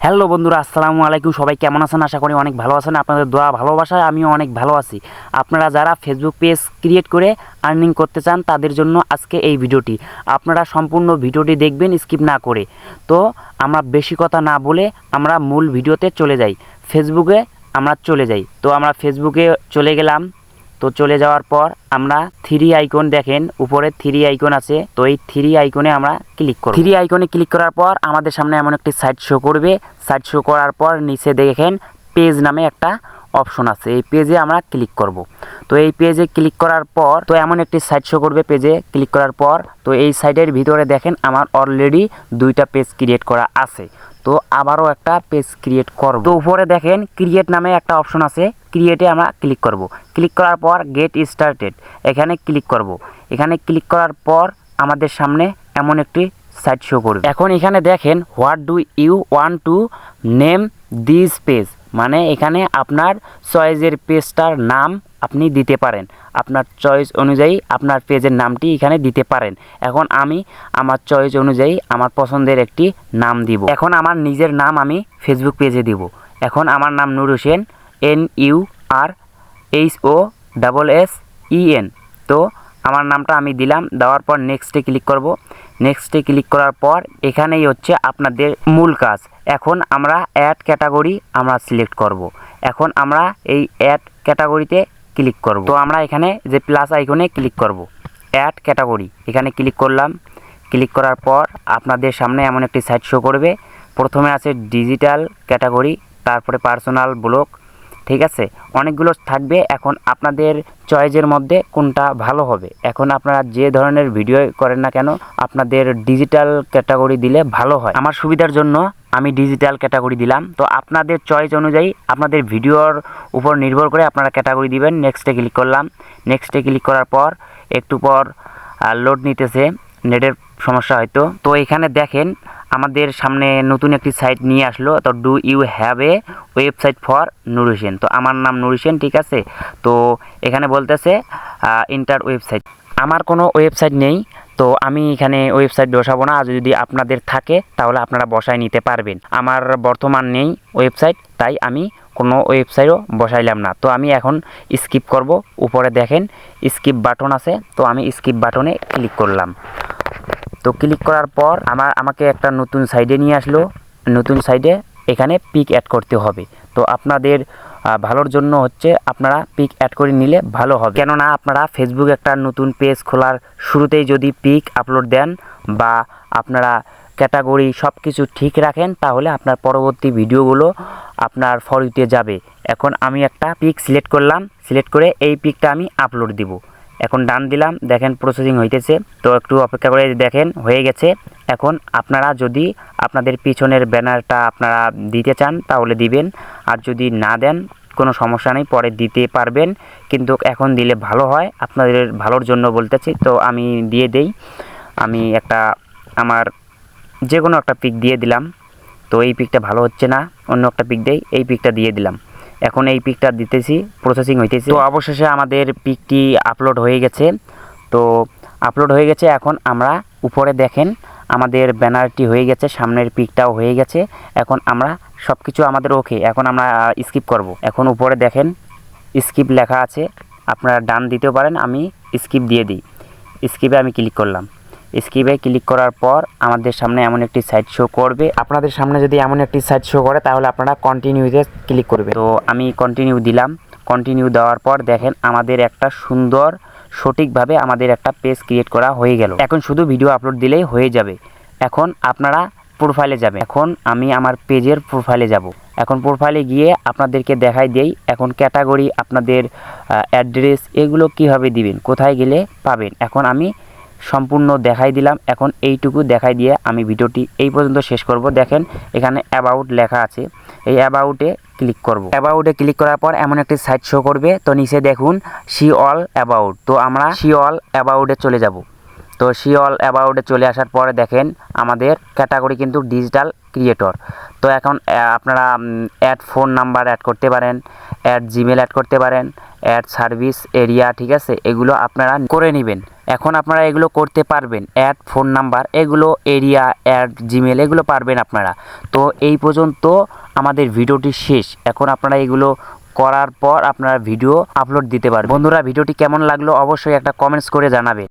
Hello বন্ধুরা, আসসালামু আলাইকুম। সবাই কেমন আছেন? আশা করি অনেক ভালো আছেন। আপনাদের দোয়া ভালোবাসায় আমিও অনেক ভালো আছি। আপনারা যারা ফেসবুক পেজ ক্রিয়েট করে আর্নিং করতে চান তাদের জন্য আজকে এই ভিডিওটি। আপনারা সম্পূর্ণ ভিডিওটি দেখবেন স্কিপ না করে। তো আমরা বেশি কথা না বলে আমরা মূল ভিডিওতে চলে যাই। ফেসবুকে আমরা চলে যাই। তো আমরা ফেসবুকে চলে গেলাম। তো চলে যাওয়ার পর আমরা থ্রি আইকন দেখেন, উপরে থ্রি আইকন আছে। তো এই থ্রি আইকনে আমরা ক্লিক করব। থ্রি আইকনে ক্লিক করার পর আমাদের সামনে এমন একটি সাইট শো করবে। সাইট শো করার পর নিচে দেখেন পেজ নামে একটা অপশন আছে। এই পেজে আমরা ক্লিক করব। তো এই পেজে ক্লিক করার পর তো এমন একটি সাইট শো করবে। পেজে ক্লিক করার পর তো এই সাইটের ভিতরে দেখেন আমার অলরেডি দুইটা পেজ ক্রিয়েট করা আছে। তো আবারও একটা পেজ ক্রিয়েট করব। তো উপরে দেখেন ক্রিয়েট নামে একটা অপশন আছে। ক্রিয়েটে আমরা ক্লিক করব। ক্লিক করার পর গেট স্টার্টেড এখানে ক্লিক করব। এখানে ক্লিক করার পর আমাদের সামনে এমন একটি সাইট শো করবে। এখন এখানে দেখেন what do you want to name this page, মানে এখানে আপনার চয়েসের পেজটার নাম আপনি দিতে পারেন। আপনার চয়েস অনুযায়ী আপনার পেজের নামটি এখানে দিতে পারেন। এখন আমি আমার চয়েস অনুযায়ী আমার পছন্দের একটি নাম দিব। এখন আমার নিজের নাম আমি ফেসবুক পেজে দিব। এখন আমার নাম নূর হোসেন, NURHOSEN। তো আমার নামটা আমি দিলাম। দেওয়ার পর নেক্সটে ক্লিক করব। নেক্সটে ক্লিক করার পর এখানেই হচ্ছে আপনাদের মূল কাজ। এখন আমরা অ্যাড ক্যাটাগরি আমরা সিলেক্ট করব। এখন আমরা এই অ্যাড ক্যাটাগরিতে ক্লিক করব। তো আমরা এখানে যে প্লাস আইকনে ক্লিক করব, অ্যাড ক্যাটাগরি এখানে ক্লিক করলাম। ক্লিক করার পর আপনাদের সামনে এমন একটি সাইট শো করবে। প্রথমে আছে ডিজিটাল ক্যাটাগরি, তারপরে পার্সোনাল ব্লগ, ঠিক আছে, অনেকগুলো থাকবে। এখন আপনাদের চয়েসের মধ্যে কোনটা ভালো হবে। এখন আপনারা যে ধরনের ভিডিও করেন না কেন আপনাদের ডিজিটাল ক্যাটাগরি দিলে ভালো হয়। আমার সুবিধার জন্য আমি ডিজিটাল ক্যাটাগরি দিলাম। তো আপনাদের চয়েস অনুযায়ী আপনাদের ভিডিওর উপর নির্ভর করে আপনারা ক্যাটাগরি দিবেন। নেক্সটে ক্লিক করলাম। নেক্সটে ক্লিক করার পর একটু পর লোড নিতেছে, নেটের সমস্যা হয়তো। তো এখানে দেখেন আমাদের সামনে নতুন একটি সাইট নিয়ে আসলো। তো do you have a website for Noor Hossain. তো আমার নাম নূর হোসেন, ঠিক আছে। তো এখানে বলতেছে ইন্টার ওয়েবসাইট। আমার কোনো ওয়েবসাইট নেই, তো আমি এখানে ওয়েবসাইট বসাবো না। আর যদি আপনাদের থাকে তাহলে আপনারা বসায় নিতে পারবেন। আমার বর্তমান নেই ওয়েবসাইট, তাই আমি কোনো ওয়েবসাইটও বসাইলাম না। তো আমি এখন স্কিপ করব। উপরে দেখেন স্কিপ বাটন আছে। তো আমি স্কিপ বাটনে ক্লিক করলাম। তো ক্লিক করার পর আমাকে একটা নতুন সাইডে নিয়ে আসলো। নতুন সাইডে এখানে পিক অ্যাড করতে হবে। তো আপনাদের ভালোর জন্য হচ্ছে আপনারা পিক অ্যাড করে নিলে ভালো হবে। কেননা আপনারা ফেসবুক একটা নতুন পেজ খোলার শুরুতেই যদি পিক আপলোড দেন বা আপনারা ক্যাটাগরি সব কিছু ঠিক রাখেন তাহলে আপনার পরবর্তী ভিডিওগুলো আপনার ফর ইউতে যাবে। এখন আমি একটা পিক সিলেক্ট করলাম। সিলেক্ট করে এই পিকটা আমি আপলোড দিব। এখন ডান দিলাম। দেখেন প্রসেসিং হইতেছে। তো একটু অপেক্ষা করে দেখেন হয়ে গেছে। এখন আপনারা যদি আপনাদের পিছনের ব্যানারটা আপনারা দিতে চান তাহলে দিবেন, আর যদি না দেন কোনো সমস্যা নেই, পরে দিতে পারবেন, কিন্তু এখন দিলে ভালো হয়। আপনাদের ভালোর জন্য বলতেছি। তো আমি দিয়ে দেই। আমি একটা আমার যে কোনো একটা পিক দিয়ে দিলাম। তো এই পিকটা ভালো হচ্ছে না, অন্য একটা পিক দেই। এই পিকটা দিয়ে দিলাম। এখন এই পিকটা দিতেছি, প্রসেসিং হইতেছে। তো অবশেষে আমাদের পিকটি আপলোড হয়ে গেছে। তো আপলোড হয়ে গেছে। এখন আমরা উপরে দেখেন আমাদের ব্যানারটি হয়ে গেছে, সামনের পিকটাও হয়ে গেছে। এখন আমরা সব কিছু আমাদের ওকে। এখন আমরা স্কিপ করব। এখন উপরে দেখেন স্কিপ লেখা আছে, আপনারা ডান দিতেও পারেন। আমি স্কিপ দিয়ে দিই। স্কিপে আমি ক্লিক করলাম। স্কিপে ক্লিক করার পর আমাদের সামনে এমন একটি সাইট শো করবে। আপনাদের সামনে যদি এমন একটি সাইট শো করে তাহলে আপনারা কন্টিনিউতে ক্লিক করবে। তো আমি কন্টিনিউ দিলাম। কন্টিনিউ দেওয়ার পর দেখেন আমাদের একটা সুন্দর সঠিকভাবে আমাদের একটা পেজ ক্রিয়েট করা হয়ে গেল। এখন শুধু ভিডিও আপলোড দিলেই হয়ে যাবে। এখন আপনারা প্রোফাইলে যাবেন। এখন আমি আমার পেজের প্রোফাইলে যাব। এখন প্রোফাইলে গিয়ে আপনাদেরকে দেখাই দেই এখন ক্যাটাগরি, আপনাদের অ্যাড্রেস, এগুলো কিভাবে দিবেন, কোথায় গেলে পাবেন। এখন আমি সম্পূর্ণ দেখাই দিলাম। এখন এইটুকু দেখাই দিয়ে আমি ভিডিওটি এই পর্যন্ত শেষ করব। দেখেন এখানে অ্যাবাউট লেখা আছে, এই অ্যাবাউটে ক্লিক করব। অ্যাবাউটে ক্লিক করার পর এমন একটি সাইট শো করবে। তো নিচে দেখুন সি অল অ্যাবাউট। তো আমরা সি অল অ্যাবাউটে চলে যাব। তো সি অল অ্যাবাউটে চলে আসার পরে দেখেন আমাদের ক্যাটাগরি কিন্তু ডিজিটাল ক্রিয়েটর। তো এখন আপনারা অ্যাড ফোন নাম্বার অ্যাড করতে পারেন, অ্যাড জিমেল অ্যাড করতে পারেন, অ্যাড সার্ভিস এরিয়া, ঠিক আছে, এগুলো আপনারা করে নেবেন। এখন আপনারা এগুলো করতে পারবেন, অ্যাড ফোন নাম্বার, এগুলো এরিয়া, অ্যাড জিমেল, এগুলো পারবেন আপনারা। তো এই পর্যন্ত আমাদের ভিডিওটি শেষ। এখন আপনারা এগুলো করার পর আপনারা ভিডিও আপলোড দিতে পারবেন। বন্ধুরা, ভিডিওটি কেমন লাগলো অবশ্যই একটা কমেন্টস করে জানাবেন।